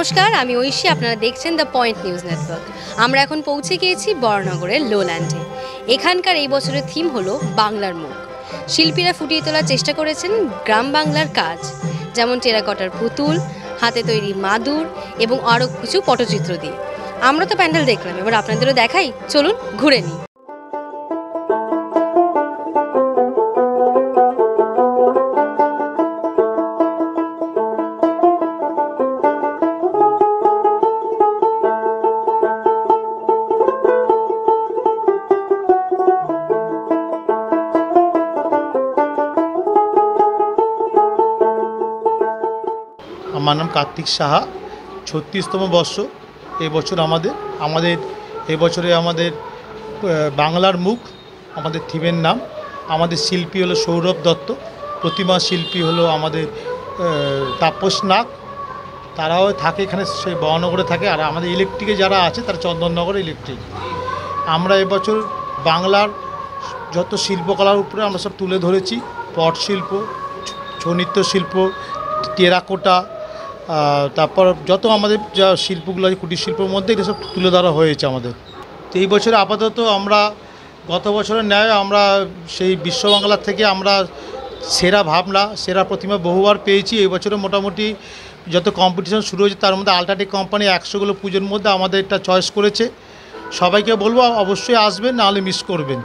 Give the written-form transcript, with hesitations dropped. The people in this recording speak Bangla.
নমস্কার, আমি ঐশী। আপনারা দেখছেন দ্য পয়েন্ট নিউজ নেটওয়ার্ক। আমরা এখন পৌঁছে গিয়েছি বরানগরের লোল্যান্ডে। এখানকার এই বছরের থিম হলো বাংলার মুখ। শিল্পীরা ফুটিয়ে তোলার চেষ্টা করেছেন গ্রাম বাংলার কাজ, যেমন টেরাকোটার পুতুল, হাতে তৈরি মাদুর এবং আরও কিছু পটচিত্র দিয়ে। আমরা তো প্যান্ডেল দেখলাম, এবার আপনাদেরও দেখাই, চলুন ঘুরে নিই। আমার নাম কার্তিক সাহা। ৩৬তম বর্ষ এবছর এবছরে আমাদের বাংলার মুখ আমাদের থিমের নাম। আমাদের শিল্পী হলো সৌরভ দত্ত, প্রতিমা শিল্পী হলো আমাদের তাপস নাগ। তারাও থাকে এখানে, সেই বরানগরে থাকে। আর আমাদের ইলেকট্রিকে যারা আছে তারা চন্দননগর ইলেকট্রিক। আমরা এবছর বাংলার যত শিল্পকলার উপরে আমরা সব তুলে ধরেছি। পট শিল্প, ছৌ নৃত্য শিল্প, টেরাকোটা, তারপর যত আমাদের যা শিল্পগুলো আছে কুটির শিল্পের মধ্যে এগুলো সব তুলে ধরা হয়েছে আমাদের। তো এই বছরে আপাতত আমরা গত বছরের ন্যায় আমরা সেই বিশ্ব বাংলার থেকে আমরা সেরা ভাবনা, সেরা প্রতিমা বহুবার পেয়েছি। এই বছরে মোটামুটি যত কম্পিটিশন শুরু হয়েছে তার মধ্যে আলট্রাটেক কোম্পানি 100গুলো পুজোর মধ্যে আমাদের এটা চয়েস করেছে। সবাইকে বলবো অবশ্যই আসবেন, নাহলে মিস করবেন।